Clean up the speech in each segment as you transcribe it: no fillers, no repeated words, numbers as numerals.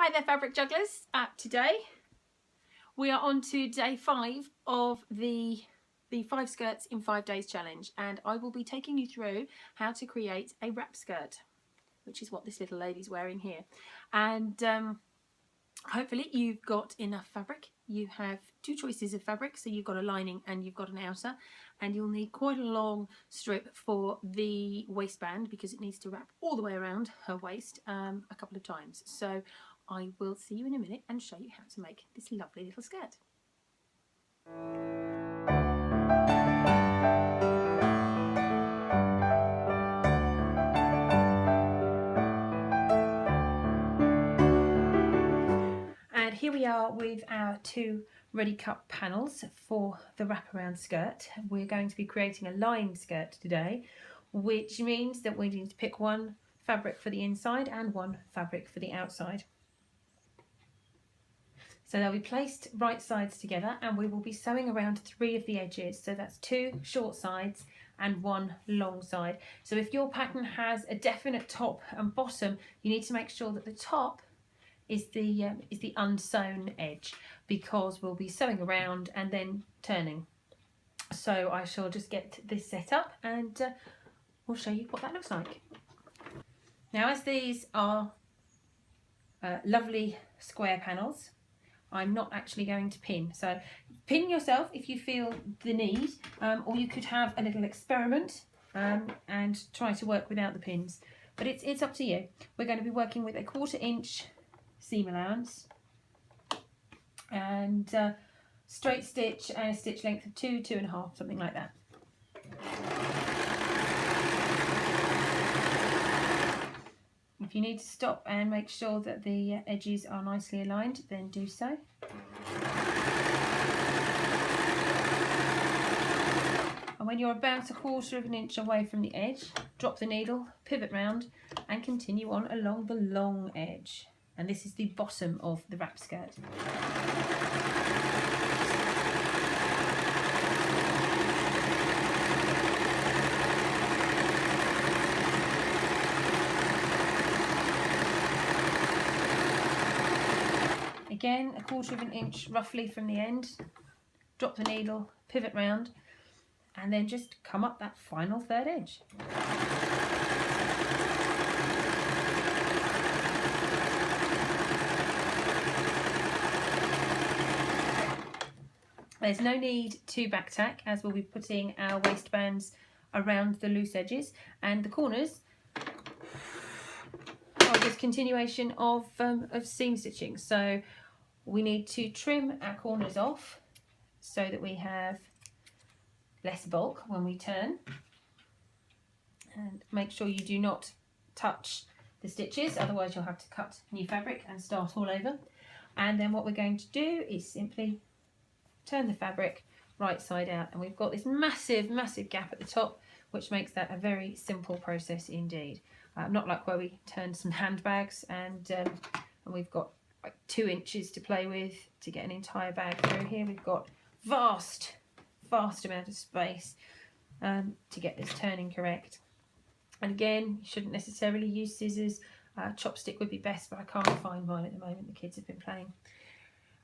Hi there, fabric jugglers. Today we are on to day 5 of the 5 skirts in 5 days challenge, and I will be taking you through how to create a wrap skirt, which is what this little lady's wearing here. And hopefully you've got enough fabric. You have 2 choices of fabric, so you've got a lining and you've got an outer, and you'll need quite a long strip for the waistband because it needs to wrap all the way around her waist a couple of times. So I will see you in a minute and show you how to make this lovely little skirt. And here we are with our 2 ready cut panels for the wraparound skirt. We're going to be creating a lined skirt today, which means that we need to pick one fabric for the inside and one fabric for the outside. So they'll be placed right sides together, and we will be sewing around 3 of the edges. So that's 2 short sides and 1 long side. So if your pattern has a definite top and bottom, you need to make sure that the top is the unsewn edge, because we'll be sewing around and then turning. So I shall just get this set up and we'll show you what that looks like. Now, as these are lovely square panels, I'm not actually going to pin. So pin yourself if you feel the need, or you could have a little experiment and try to work without the pins. But it's up to you. We're going to be working with a 1/4 inch seam allowance and straight stitch and a stitch length of 2, 2.5, something like that. If you need to stop and make sure that the edges are nicely aligned, then do so. And when you're about 1/4 inch away from the edge, drop the needle, pivot round and continue on along the long edge. And this is the bottom of the wrap skirt. Again, 1/4 inch roughly from the end, drop the needle, pivot round, and then just come up that final 3rd edge. There's no need to back tack, as we'll be putting our waistbands around the loose edges, and the corners are just continuation of seam stitching. So we need to trim our corners off so that we have less bulk when we turn, and make sure you do not touch the stitches, otherwise you'll have to cut new fabric and start all over. And then what we're going to do is simply turn the fabric right side out, and we've got this massive gap at the top, which makes that a very simple process indeed. Not like where we turned some handbags and we've got like 2 inches to play with to get an entire bag through. Here we've got vast amount of space to get this turning correct. And again, you shouldn't necessarily use scissors. Chopstick would be best, but I can't find mine at the moment. The kids have been playing.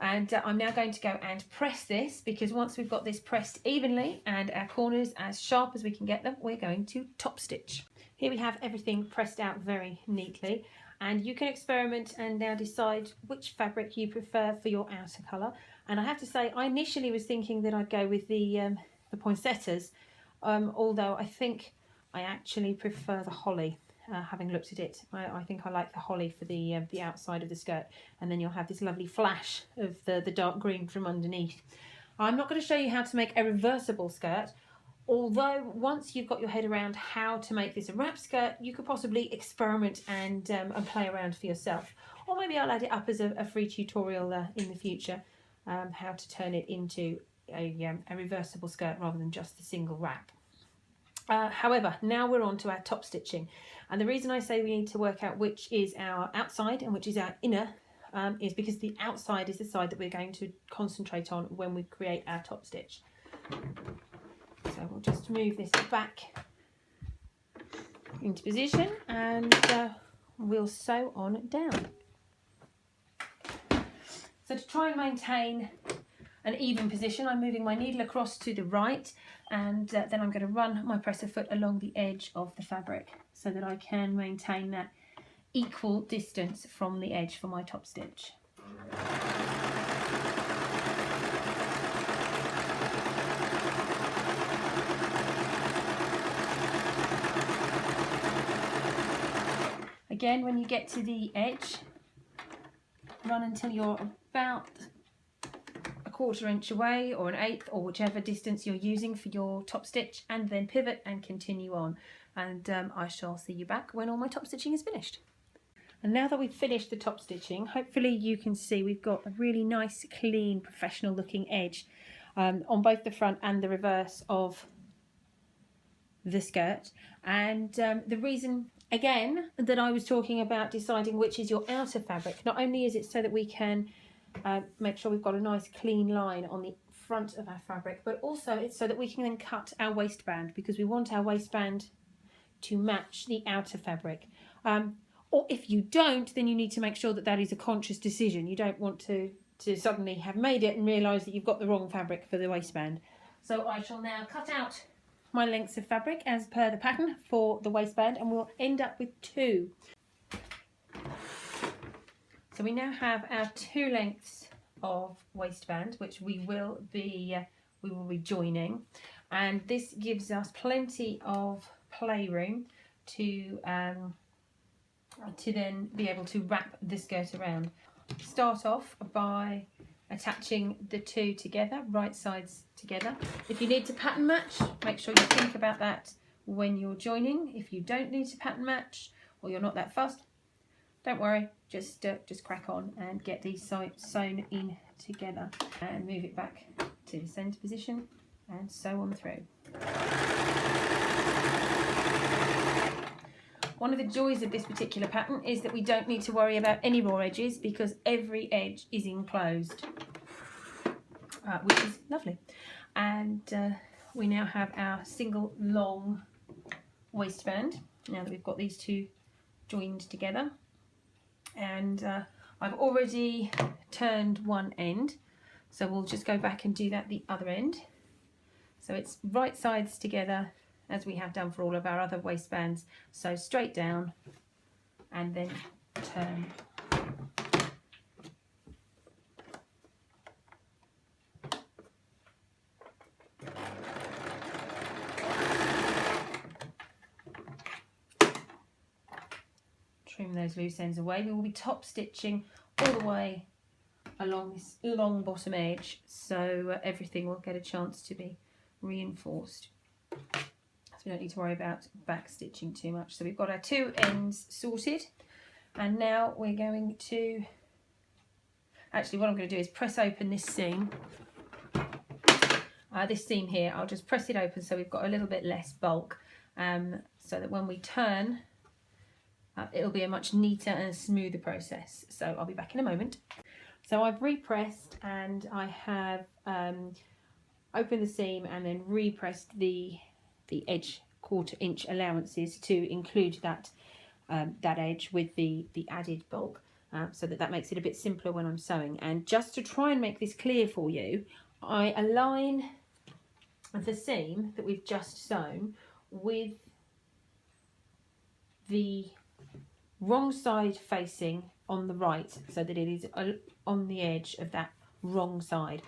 And I'm now going to go and press this, because once we've got this pressed evenly and our corners as sharp as we can get them, we're going to top stitch. Here we have everything pressed out very neatly, and you can experiment and now decide which fabric you prefer for your outer colour. And I have to say, I initially was thinking that I'd go with the poinsettias, although I think I actually prefer the holly. Having looked at it, I think I like the holly for the outside of the skirt, and then you'll have this lovely flash of the dark green from underneath. I'm not going to show you how to make a reversible skirt, although once you've got your head around how to make this a wrap skirt, you could possibly experiment and play around for yourself. Or maybe I'll add it up as a free tutorial in the future, how to turn it into a reversible skirt rather than just the single wrap. However, now we're on to our top stitching, and the reason I say we need to work out which is our outside and which is our inner is because the outside is the side that we're going to concentrate on when we create our top stitch. So we'll just move this back into position and we'll sew on down. So to try and maintain an even position, I'm moving my needle across to the right, and then I'm going to run my presser foot along the edge of the fabric so that I can maintain that equal distance from the edge for my top stitch. Again, when you get to the edge, run until you're about a 1/4 inch away, or 1/8, or whichever distance you're using for your top stitch, and then pivot and continue on. And I shall see you back when all my top stitching is finished. And now that we've finished the top stitching, hopefully you can see we've got a really nice, clean, professional looking edge on both the front and the reverse of the skirt. And the reason, again, that I was talking about deciding which is your outer fabric, not only is it so that we can make sure we've got a nice clean line on the front of our fabric, but also it's so that we can then cut our waistband, because we want our waistband to match the outer fabric. Or if you don't, then you need to make sure that that is a conscious decision. You don't want to suddenly have made it and realise that you've got the wrong fabric for the waistband. So I shall now cut out my lengths of fabric as per the pattern for the waistband, and we'll end up with 2. So we now have our 2 lengths of waistband, which we will be joining, and this gives us plenty of playroom to then be able to wrap the skirt around. Start off by attaching the 2 together, right sides together. If you need to pattern match, make sure you think about that when you're joining. If you don't need to pattern match, or you're not that fussed, don't worry, just crack on and get these sewn in together, and move it back to the centre position and sew on through. One of the joys of this particular pattern is that we don't need to worry about any raw edges, because every edge is enclosed, which is lovely. And we now have our single long waistband, now that we've got these 2 joined together. And I've already turned one end, so we'll just go back and do that the other end. So it's right sides together, as we have done for all of our other waistbands. So straight down and then turn. Trim those loose ends away. We will be top stitching all the way along this long bottom edge, so everything will get a chance to be reinforced. We don't need to worry about back stitching too much. So we've got our 2 ends sorted, and now we're going to, actually what I'm going to do is press open this seam. This seam here, I'll just press it open so we've got a little bit less bulk, so that when we turn, it'll be a much neater and smoother process. So I'll be back in a moment. So I've repressed, and I have opened the seam and then repressed the edge 1/4 inch allowances to include that edge with the added bulk, so that makes it a bit simpler when I'm sewing. And just to try and make this clear for you, I align the seam that we've just sewn with the wrong side facing on the right, so that it is on the edge of that wrong side.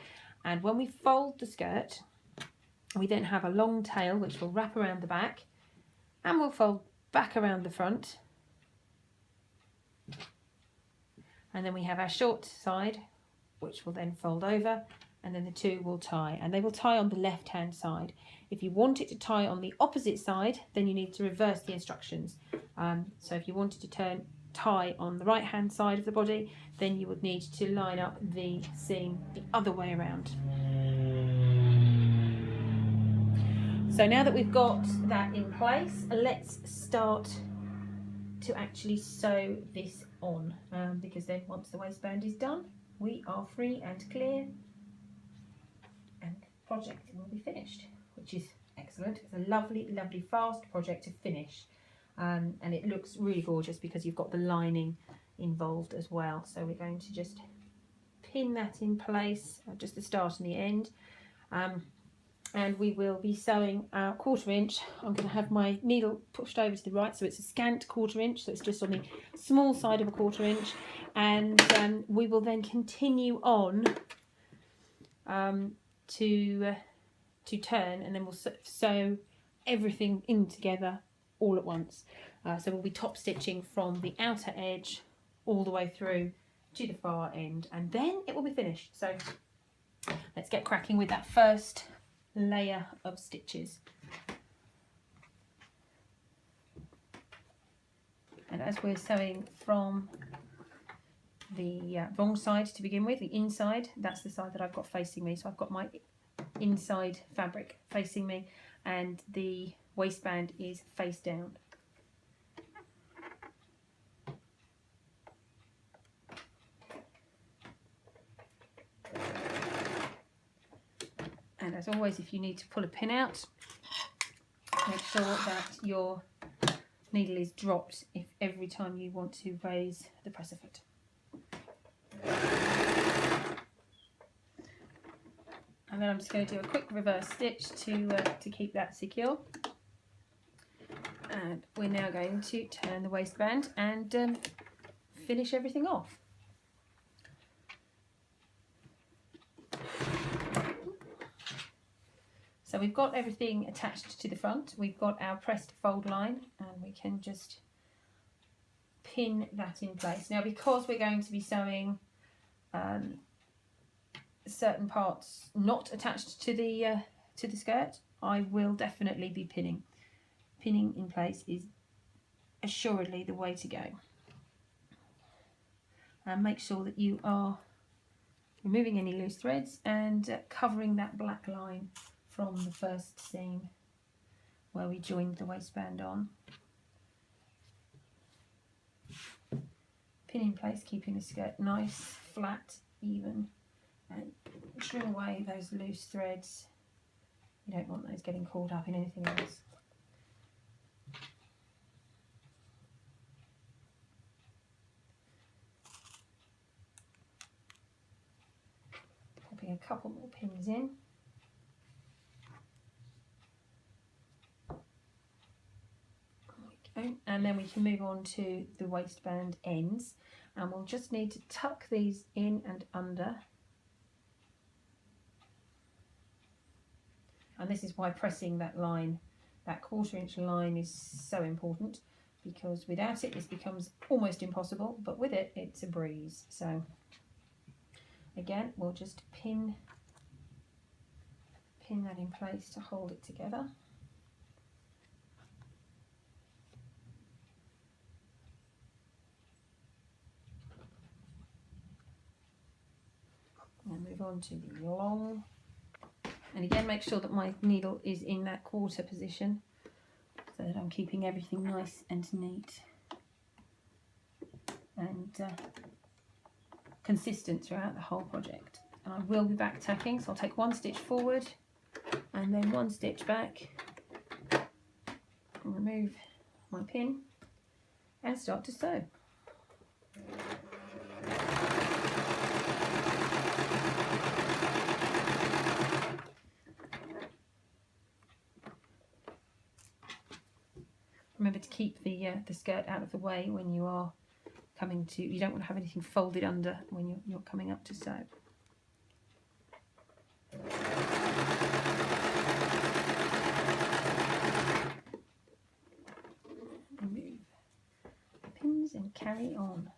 And when we fold the skirt, we then have a long tail which will wrap around the back, and we'll fold back around the front, and then we have our short side which will then fold over, and then the 2 will tie, and they will tie on the left hand side. If you want it to tie on the opposite side, then you need to reverse the instructions. So if you wanted to tie on the right hand side of the body, then you would need to line up the seam the other way around. So now that we've got that in place, let's start to actually sew this on, because then once the waistband is done, we are free and clear, and the project will be finished, which is excellent. It's a lovely, lovely fast project to finish, and it looks really gorgeous because you've got the lining involved as well. So we're going to just pin that in place, just the start and the end. And we will be sewing our 1/4 inch. I'm going to have my needle pushed over to the right, so it's a scant 1/4 inch, so it's just on the small side of a 1/4 inch, and we will then continue on to turn, and then we'll sew everything in together all at once. So we'll be top stitching from the outer edge all the way through to the far end, and then it will be finished. So let's get cracking with that first layer of stitches. And as we're sewing from the wrong side to begin with, the inside, that's the side that I've got facing me, so I've got my inside fabric facing me and the waistband is face down. And as always, if you need to pull a pin out, make sure that your needle is dropped if every time you want to raise the presser foot. And then I'm just going to do a quick reverse stitch to keep that secure. And we're now going to turn the waistband and finish everything off. So we've got everything attached to the front. We've got our pressed fold line, and we can just pin that in place. Now, because we're going to be sewing certain parts not attached to the skirt, I will definitely be pinning. Pinning in place is assuredly the way to go. And make sure that you are removing any loose threads and covering that black line from the first seam where we joined the waistband on. Pin in place, keeping the skirt nice, flat, even, and trim away those loose threads. You don't want those getting caught up in anything else. Popping a couple more pins in. And then we can move on to the waistband ends, and we'll just need to tuck these in and under. And this is why pressing that line, that 1/4 inch line, is so important, because without it this becomes almost impossible, but with it it's a breeze. So again, we'll just pin that in place to hold it together. And move on to the long, and again make sure that my needle is in that 1/4 position so that I'm keeping everything nice and neat and consistent throughout the whole project. And I will be back tacking, so I'll take 1 stitch forward and then 1 stitch back and remove my pin and start to sew. Remember to keep the skirt out of the way when you are coming to, you don't want to have anything folded under when you're coming up to sew. Remove the pins and carry on.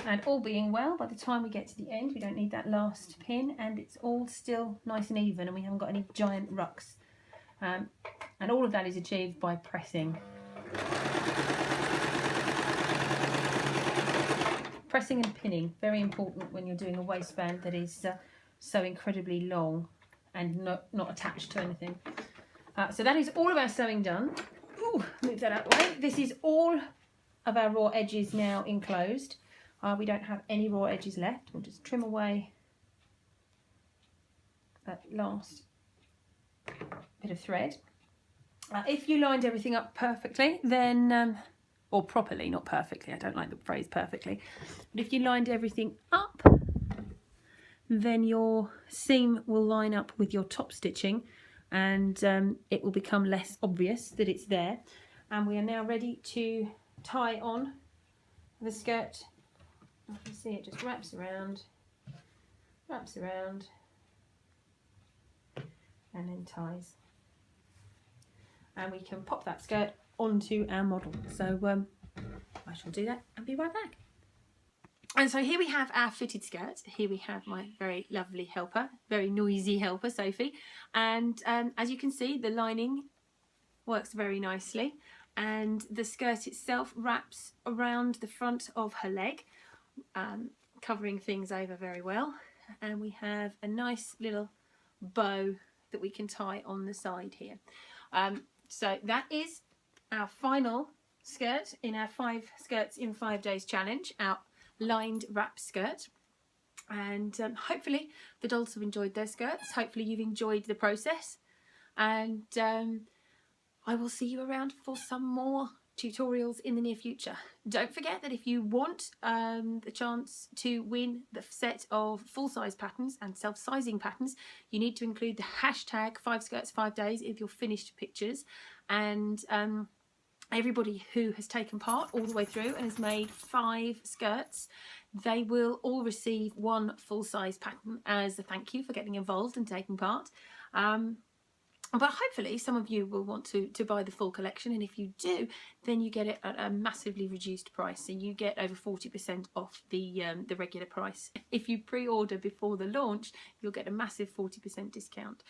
And all being well, by the time we get to the end, we don't need that last pin, and it's all still nice and even, and we haven't got any giant rucks. And all of that is achieved by pressing. Pressing and pinning, very important when you're doing a waistband that is so incredibly long and not attached to anything. So that is all of our sewing done. Ooh, move that out of the way. This is all of our raw edges now enclosed. We don't have any raw edges left. We'll just trim away that last bit of thread, If you lined everything up perfectly, then, or properly, not perfectly, I don't like the phrase perfectly, but if you lined everything up, then your seam will line up with your top stitching, and it will become less obvious that it's there. And we are now ready to tie on the skirt. You can see it just wraps around, and then ties. And we can pop that skirt onto our model. So I shall do that and be right back. And so here we have our fitted skirt. Here we have my very lovely helper, very noisy helper, Sophie. And as you can see, the lining works very nicely. And the skirt itself wraps around the front of her leg, covering things over very well. And we have a nice little bow that we can tie on the side here. So that is our final skirt in our 5 skirts in 5 days challenge, our lined wrap skirt. And hopefully the dolls have enjoyed their skirts. Hopefully you've enjoyed the process, and I will see you around for some more tutorials in the near future. Don't forget that if you want the chance to win the set of full-size patterns and self-sizing patterns, you need to include the hashtag 5 skirts 5 days if you're finished pictures. And everybody who has taken part all the way through and has made 5 skirts, they will all receive 1 full-size pattern as a thank you for getting involved and taking part. But hopefully some of you will want to buy the full collection, and if you do, then you get it at a massively reduced price, so you get over 40% off the regular price. If you pre-order before the launch, you'll get a massive 40% discount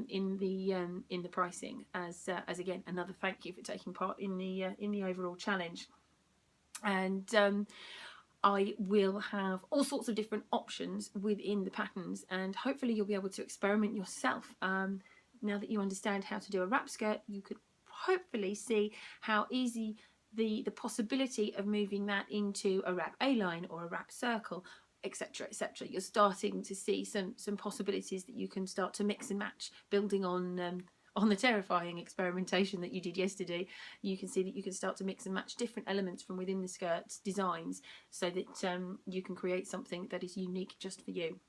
in the pricing, as again another thank you for taking part in the overall challenge. And I will have all sorts of different options within the patterns, and hopefully you'll be able to experiment yourself. Now that you understand how to do a wrap skirt, you could hopefully see how easy the possibility of moving that into a wrap A-line or a wrap circle, etc, etc. You're starting to see some possibilities that you can start to mix and match, building on the terrifying experimentation that you did yesterday. You can see that you can start to mix and match different elements from within the skirt's designs, so that you can create something that is unique just for you.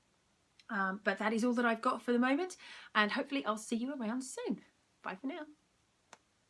But that is all that I've got for the moment, and hopefully I'll see you around soon. Bye for now.